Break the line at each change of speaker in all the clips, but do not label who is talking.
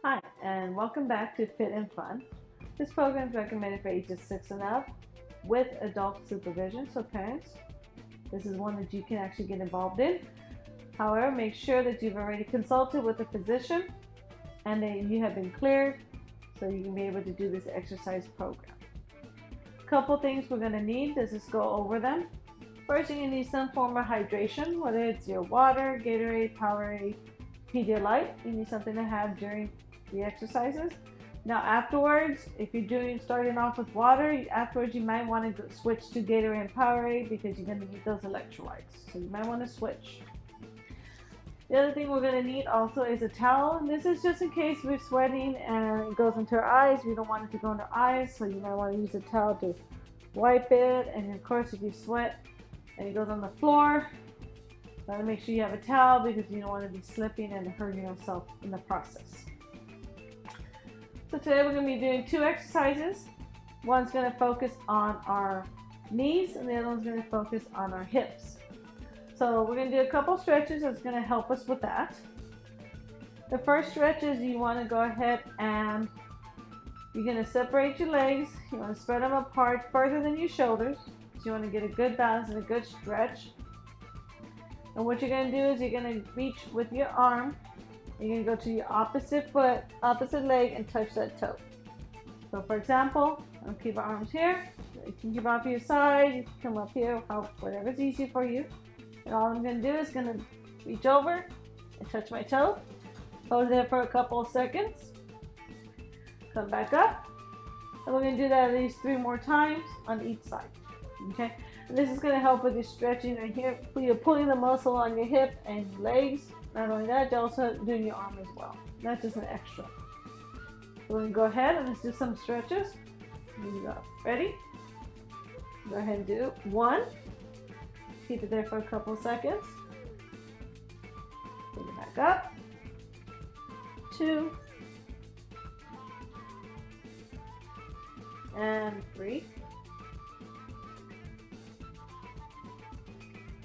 Hi, and welcome back to Fit and Fun. This program is recommended for ages 6 and up with adult supervision, so parents, this is one that you can actually get involved in. However, make sure that you've already consulted with a physician and that you have been cleared so you can be able to do this exercise program. A couple things we're going to need, let's just go over them. First, you're going to need some form of hydration, whether it's your water, Gatorade, Powerade, Pedialyte. You need something to have during the exercises. Now afterwards, if you're starting off with water, afterwards you might want to switch to Gatorade and Powerade because you're going to need those electrolytes. So you might want to switch. The other thing we're going to need also is a towel. And this is just in case we're sweating and it goes into our eyes. We don't want it to go into our eyes, so you might want to use a towel to wipe it. And of course, if you sweat and it goes on the floor, gotta make sure you have a towel because you don't want to be slipping and hurting yourself in the process. So today we're going to be doing two exercises. One's going to focus on our knees and the other one's going to focus on our hips. So we're going to do a couple stretches that's going to help us with that. The first stretch is you want to go ahead and you're going to separate your legs. You want to spread them apart further than your shoulders. So you want to get a good balance and a good stretch. And what you're going to do is you're going to reach with your arm. You're going to go to your opposite foot, opposite leg, and touch that toe. So for example, I'm going to keep our arms here. You can keep off your side. You can come up here, whatever's easy for you. And all I'm going to do is going to reach over and touch my toe. Hold there for a couple of seconds. Come back up. And we're going to do that at least 3 more times on each side. Okay? And this is going to help with your stretching right here. You're pulling the muscle on your hip and your legs. Not only that, you're also doing your arm as well. That's just an extra. So we're going to go ahead and let's do some stretches. Here we go. Ready? Go ahead and do 1. Keep it there for a couple of seconds. Bring it back up. 2. And 3.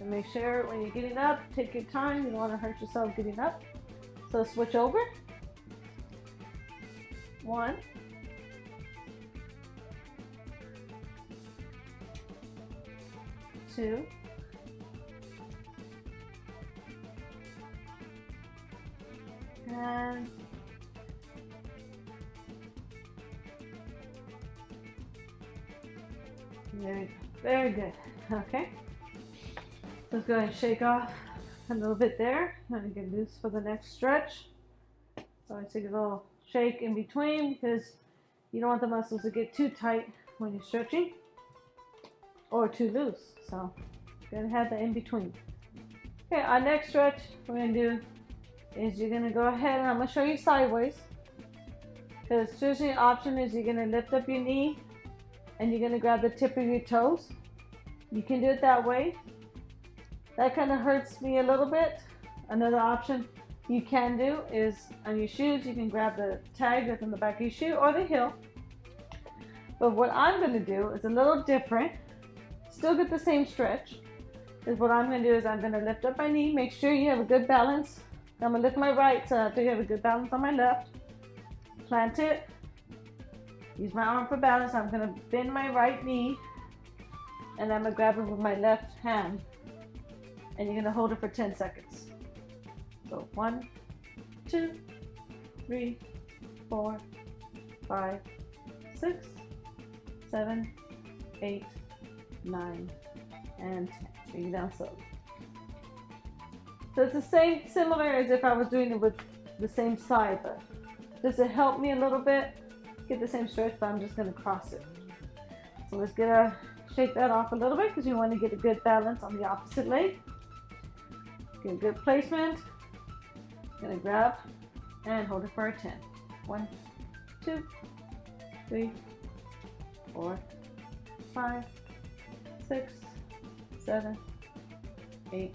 And make sure when you're getting up, take your time. You don't want to hurt yourself getting up. So switch over. 1. 2. And there we go. Very good. Okay. Let's go ahead and shake off a little bit there. And we can do this for the next stretch. So I take a little shake in between because you don't want the muscles to get too tight when you're stretching or too loose. So you're going to have the in between. Okay, our next stretch we're going to do is you're going to go ahead and I'm going to show you sideways. Because stretching option is you're going to lift up your knee and you're going to grab the tip of your toes. You can do it that way. That kind of hurts me a little bit. Another option you can do is on your shoes, you can grab the tag that's on the back of your shoe or the heel. But what I'm going to do is a little different. Still get the same stretch. Is what I'm going to do is I'm going to lift up my knee. Make sure you have a good balance. I'm going to lift my right so after you have a good balance on my left. Plant it. Use my arm for balance. I'm going to bend my right knee. And I'm going to grab it with my left hand. And you're going to hold it for 10 seconds. So 1, 2, 3, 4, 5, 6, 7, 8, 9, and 10. Bring it down slowly. So it's the same, similar as if I was doing it with the same side, but does it help me a little bit? Get the same stretch, but I'm just going to cross it. So let's shake that off a little bit because you want to get a good balance on the opposite leg. Get a good placement. Gonna grab and hold it for a 10. 1, 2, 3, 4, 5, 6, 7, 8,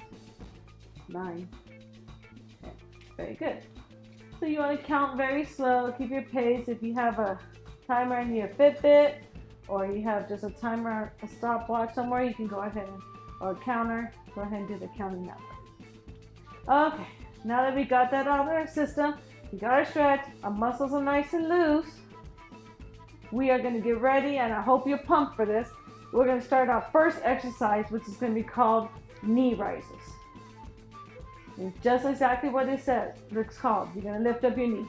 9, 10. Very good. So you want to count very slow. Keep your pace. If you have a timer in your Fitbit or you have just a timer, a stopwatch somewhere, you can go ahead or a counter. Go ahead and do the counting that way. Okay, now that we got that out of our system, We got our stretch. Our muscles are nice and loose. We are going to get ready, and I hope you're pumped for this. We're going to start our first exercise, which is going to be called knee rises. It's just exactly what it says. It's called. You're going to lift up your knee.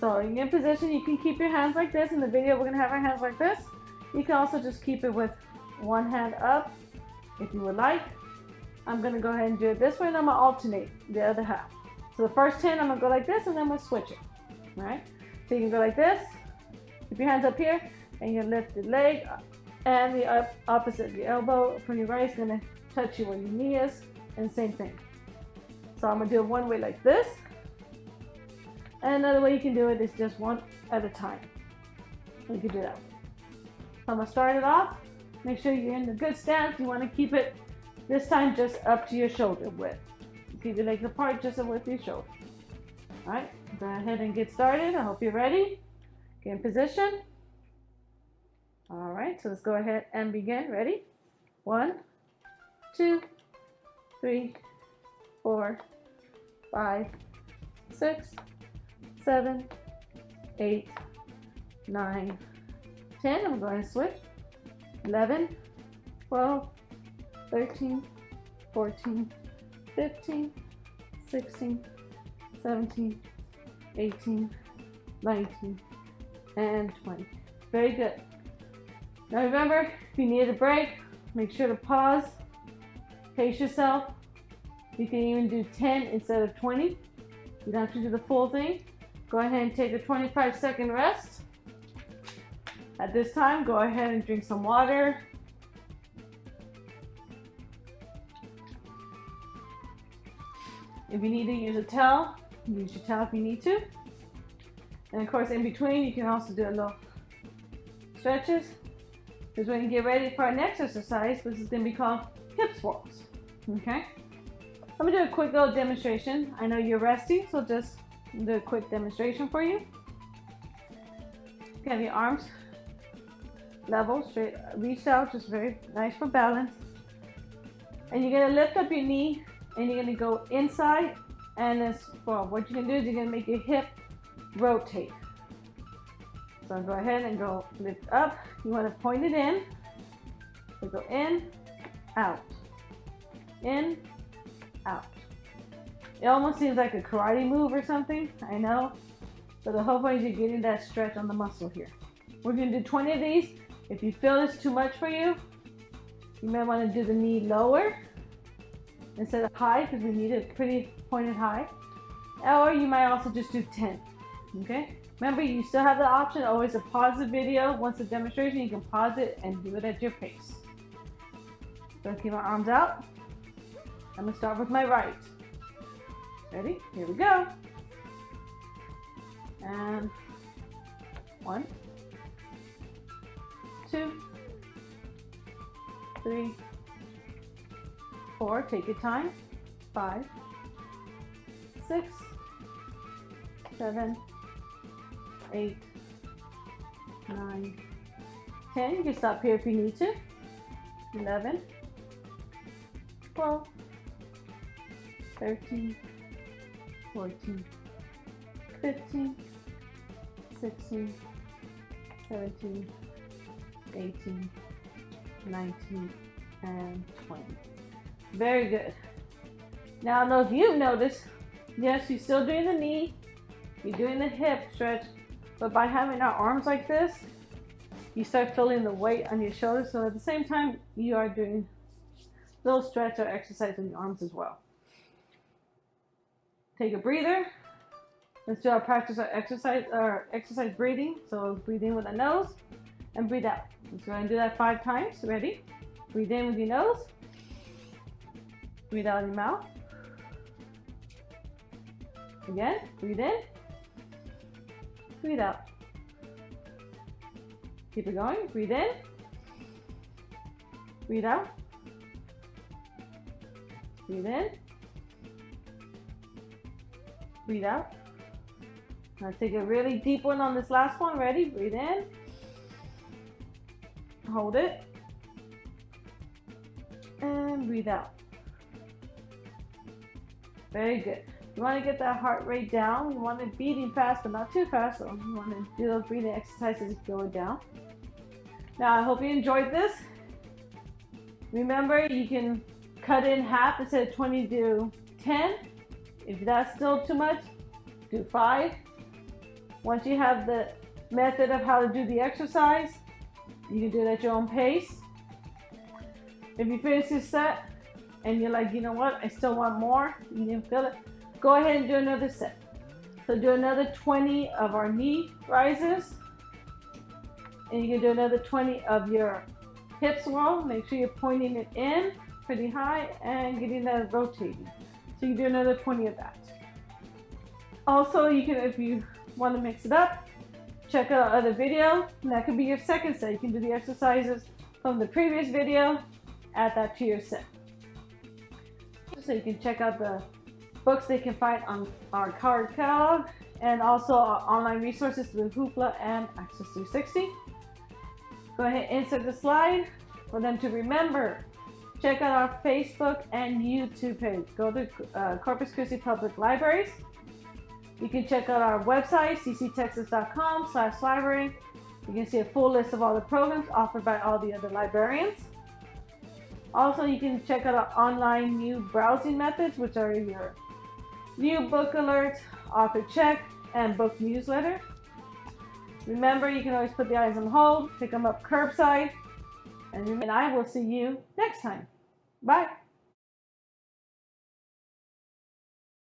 So in your position, you can keep your hands like this. In the video, we're going to have our hands like this. You can also just keep it with one hand up if you would like. I'm going to go ahead and do it this way, and I'm going to alternate the other half. So the first 10, I'm going to go like this, and then I'm going to switch it. All right? So you can go like this. Keep your hands up here, and you lift the leg and the opposite. The elbow from your right is going to touch you where your knee is, and same thing. So I'm going to do it one way like this. And another way you can do it is just one at a time. You can do that. So I'm going to start it off. Make sure you're in a good stance. You want to keep it this time just up to your shoulder width. Keep your legs apart just with your shoulder. All right, go ahead and get started. I hope you're ready. Get in position. All right, so let's go ahead and begin. Ready? 1, 2, 3, 4, 5, 6, 7, 8, 9, 10. I'm going to switch. 11, 12, 13, 14, 15, 16, 17, 18, 19, and 20. Very good. Now remember, if you need a break, make sure to pause, pace yourself. You can even do 10 instead of 20. You don't have to do the full thing. Go ahead and take a 25-second rest. At this time, go ahead and drink some water. If you need to use a towel, use your towel if you need to. And of course, in between, you can also do a little stretches. Because we're going to get ready for our next exercise, which is going to be called hip swirls. Okay? I'm going to do a quick little demonstration. I know you're resting, so just do a quick demonstration for you. You have your arms level, straight, reached out, just very nice for balance. And you're going to lift up your knee, and you're going to go inside, and as well, what you're going to do is you're going to make your hip rotate. So go ahead and go lift up. You want to point it in. So go in, out, in, out. It almost seems like a karate move or something, I know, but the whole point is you're getting that stretch on the muscle here. We're going to do 20 of these. If you feel it's too much for you, you might want to do the knee lower instead of high, because we need a pretty pointed high. Or you might also just do 10. Okay? Remember, you still have the option always to pause the video. Once the demonstration, you can pause it and do it at your pace. So keep my arms out. I'm going to start with my right. Ready? Here we go. And 1, 2, 3, 4. Take your time. 5, 6, 7, 8, 9, 10. You can stop here if you need to. 11, 12, 13, 14, 15, 16, 17, 18, 19, and 20. Very good. Now, I don't know if you've noticed, yes, you're still doing the knee, you're doing the hip stretch, but by having our arms like this, you start feeling the weight on your shoulders. So at the same time, you are doing a little stretch or exercise in your arms as well. Take a breather. Let's do our practice our exercise breathing. So breathe in with the nose and breathe out. Let's go ahead and do that 5 times. Ready? Breathe in with your nose. Breathe out in your mouth. Again, breathe in. Breathe out. Keep it going. Breathe in. Breathe out. Breathe in. Breathe out. Now take a really deep one on this last one. Ready? Breathe in. Hold it. And breathe out. Very good. You want to get that heart rate down. You want it beating fast, but not too fast. So you want to do those breathing exercises to go down. Now, I hope you enjoyed this. Remember, you can cut in half instead of 20, do 10. If that's still too much, do 5. Once you have the method of how to do the exercise, you can do it at your own pace. If you finish this set and you're like, you know what, I still want more, you can feel it, go ahead and do another set. So do another 20 of our knee rises, and you can do another 20 of your hip swirl. Make sure you're pointing it in pretty high and getting that rotating. So you do another 20 of that. Also, you can, if you want to mix it up, check out our other video, and that could be your second set. You can do the exercises from the previous video, add that to your set. So you can check out the books they can find on our card catalog, and also our online resources through Hoopla and Access 360. Go ahead and insert the slide for them to remember. Check out our Facebook and YouTube page. Go to Corpus Christi Public Libraries. You can check out our website, cctexas.com/library. You can see a full list of all the programs offered by all the other librarians. Also, you can check out our online new browsing methods, which are your new book alerts, author check, and book newsletter. Remember, you can always put the items on hold, pick them up curbside, and I will see you next time. Bye.